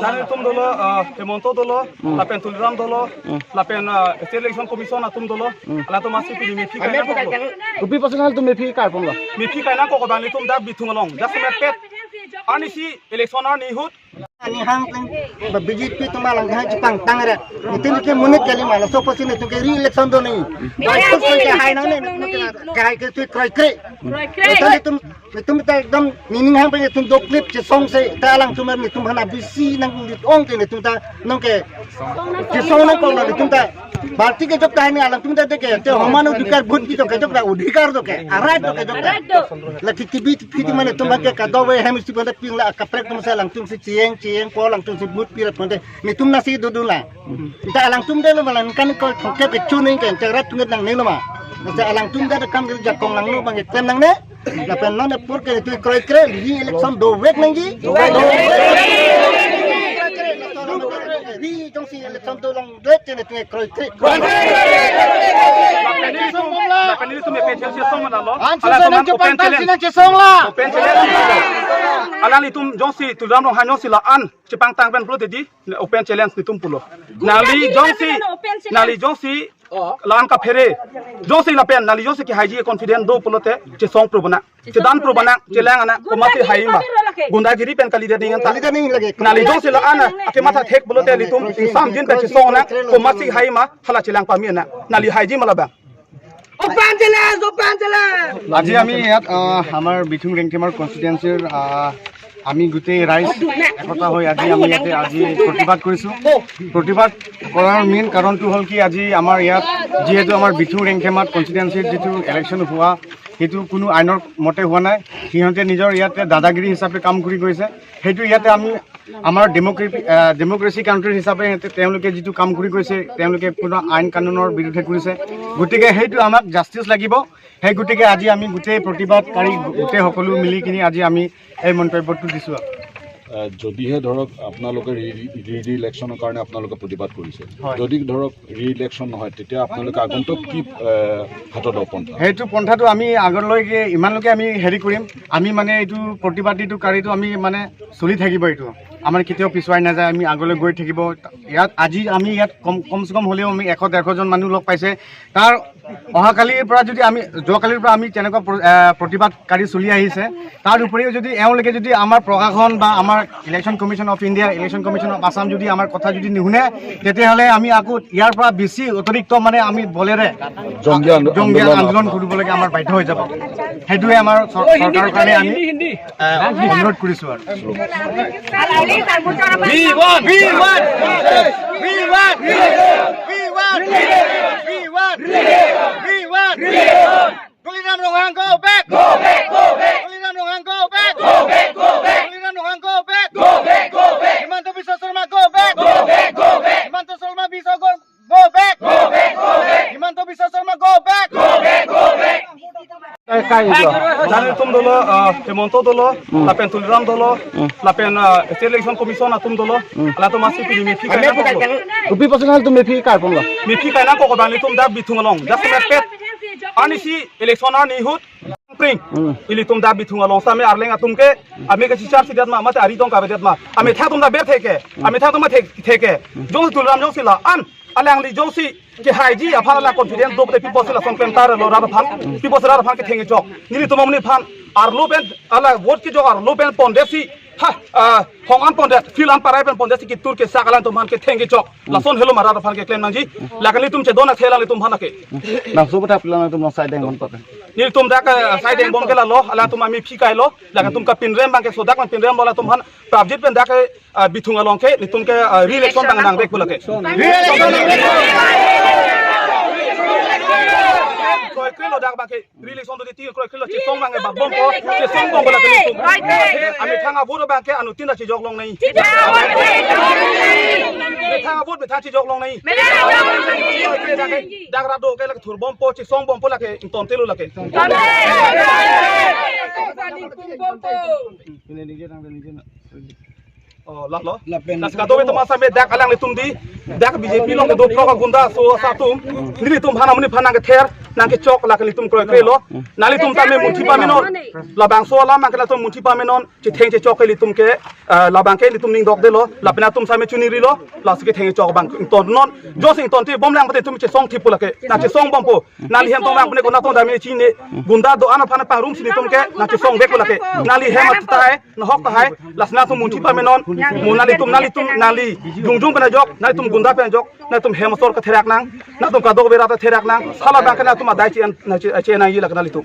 Dari tum dulu, Hemonto dulu, lapen Tuliram dulu, lapen Selection Commission atum dulu, lalu masih pilih mefi kaya nak kok. Upi personal tu mefi kar pun lah. Mefi kaya nak kok bang itu dah bitung along. Just mepet, ani si eleksioner ni hut. Ani hang BJP tu malang hang Jepang tangere. Itu ni ke munit kali malah so pasti ni tu ke re-election tu ni. Itu ke hai nang ni kai ke tu krai krai. Itu minta एकदम meaning hang pe tu dok clip je song se ta lang tu ni tu hana bisi nang di ong ke ni tu ta nang ke je song nang ko ni tu ta Bharti के जब time आलम तुम देखे तो हमारे अधिकार बुद्ध की तो के जब अधिकार तो के अराइट तो के जब लकी टीवी फिटी माने तुम के कदो वे हम इसी बंदे पिंग ला कपड़े तुम से लंग तुम से चियेंग को लंग तुम से बुद्ध पीरत बंदे नि तुम ना सी दो ला इता लंग तुम दे लो माला kan ko के बेचू नहीं के जरा तुम नंग नहीं लो मा इता लंग तुम दे काम के जकों लंग लो बंगे तेम नंग ने ला पेन नो ने पुर के तु क्रय करे री इलेक्शन दो वेक नंग जी री trong si election tu long red je tu kroi kroi Lapen ini tu mepe je song mana lo. Ala tu open challenge Open challenge. Ala ni tum jongsi Tuliram long hanyo sila an Jepang tang pen pulo dedi open challenge ni tum pulo. Nali jongsi lan ka phere jongsi la pen nali jongsi ki haji confident do pulo te je song probana je dan probana je lang ana ko mati hai ma gunda giri pen kali dedi ngan kali ni lagi nali jongsi la ana ake mata thek pulo te litum sam jin pe je song na ko mati hai ma hala chilang pa mi na nali haji malaba open challenge আজি আমি ইয়াত আমাৰ বিথুং ৰেংকেমাৰ কনষ্টিটুৱেন্সিৰ আমি গোটেই ৰাইজ একতা হৈ আজি আমি ইয়াতে আজি প্ৰতিবাদ কৰিছোঁ প্ৰতিবাদ কৰাৰ মেইন কাৰণটো হ'ল কি আজি আমাৰ ইয়াত যিহেতু আমাৰ বিথুং ৰেংকেমাৰ কনষ্টিটুৱেন্সিৰ যিটো ইলেকশ্যন হোৱা সেইটো কোনো আইনৰ মতে হোৱা নাই সিহঁতে নিজৰ ইয়াতে দাদাগিৰি হিচাপে কাম কৰি গৈছে সেইটো ইয়াতে আমি আমাৰ ডেমক্ৰেসি কাউন্ট্ৰি হিচাপে তেওঁলোকে যিটো কাম কৰি গৈছে তেওঁলোকে কোনো আইন কানুনৰ বিৰুদ্ধে কৰিছে গতিকে সেইটো আমাক জাষ্টিস লাগিব সেই গতিকে আজি আমি গোটেই প্ৰতিবাদকাৰী গোটেই সকলো মিলি কিনি আজি আমি এই মন্তব্যটো দিছোঁ যদিহে ধৰক আপোনালোকে ৰি ইলেকশ্যনৰ কাৰণে আপোনালোকে প্ৰতিবাদ কৰিছে যদি ধৰক ৰি ইলেকশ্যন নহয় তেতিয়া আপোনালোকে আগন্তুক কি হাতত পন্থা সেইটো পন্থাটো আমি আগলৈকে ইমানলৈকে আমি হেৰি কৰিম আমি মানে এইটো প্ৰতিবাদীটোকাৰীটো আমি মানে চলি থাকিব এইটো আমাৰ কেতিয়াও পিছুৱাই নাযায় আমি আগলৈ গৈ থাকিব ইয়াত আজি আমি ইয়াত কমচে কম হ'লেও আমি 100-150 জন মানুহ লগ পাইছে তাৰ অহাকালিৰ পৰা যদি আমি যোৱাকালিৰ পৰা আমি তেনেকুৱা প্ৰতিবাদকাৰী চলি আহিছে তাৰ উপৰিও যদি এওঁলোকে যদি আমাৰ প্ৰশাসন বা আমাৰ election commission of India election commission of Assam যদি আমাৰ কথা যদি নুশুনে তেতিয়াহ'লে আমি আকৌ ইয়াৰ পৰা বেছি অতিৰিক্ত মানে আমি বলেৰে জংগী আন্দোলন কৰিবলৈকে আমাৰ বাধ্য হৈ যাব সেইটোৱে আমাৰ চৰকাৰৰ কাৰণে আমি অনুৰোধ কৰিছোঁ Tuliram Rohang go back. Go back. Tuliram Rohang go back. Go back. Tuliram Rohang go back. Go back. Himanto Biswa Sarma go back. Go back. Himanto Sarma Biswa go back. Go back. Himanto Biswa Sarma go back. Go back. Dari tum dulu, Hemonto dulu, lapen Tuliram dulu, lapen Selection Commission atum dulu, lalu masih pilih mefi kaya nak kok. Upi personal tu mefi kar pun lah. Mefi kaya nak kok bang itu dah bitung along. Just mepet, ani si eleksioner ni hut. Pring, ili tum dah bitung along. Sampai arleng atum ke, ame ke cicar sidat ma, mata ari dong kabedat ma. Ame thak tum dah ber theke, ame thak tum theke. Jong Tuliram jong sila an. Alang li jong si ke haji apa la confident do pe people sila songpentar lo rada phan people sila rada phan ke thenge jok nili to mamni phan ar lo ben ala vote ki jok ar lo ben pondesi ha hongan pondet filan parai ben pondesi ki tur ke sakalan to man ke thenge jok la son helo mara rada phan ke claim nangji lakali tum che dona thela li tum bhana ke na so bata plan tum na side ngon pake nil tum dak side bom ke la lo ala tum ami phikai lo laga tum ka pinrem bang ke sodak man pinrem bola tum bhan prabjit ben dak bitung along ke ni tum ke re-election bang nang bek bola ke Kroy krilo dak bake re-election do ti kroy krilo che song bang e babom ko che song bong bola ke tum ami thanga bodo bang ke anu tinda che jog long nai วุธไปท่าชิจกลงในดักระโดดแกลักถูกบอมโปจิซองบอมโปลักอินตอนเตลุลักoh lah lo nas ka dobe toma same dak alang le tum di dak BJP long ke do pro ka gunda so sa tum ni tum phana muni phana ke ther nang ke chok la ke tum kroi kroi lo nali tum ta me munthi pa menon la bang so la mang ke la tum munthi pa menon chi theng che chok ke li tum ke la bang ke li tum ning dok de lo la pena tum same chuni ri lo la se ke theng chok bang ton non jo sing ton ti bom lang pate tum che song thi pula ke na che song bom po nali hem tong bang pune ko na tong da me chi ne gunda do ana phana pa room si tum ke na che song bek pula ke nali hem ta hai na hok ta hai la sna tum munthi pa menon nali tum nali jungjung pena jok nali tum gunda pena jok nali tum hem sor ka therak nang na tum ka dog bera ta therak nang sala bang ke na tum adai chi na che na yi la nali tum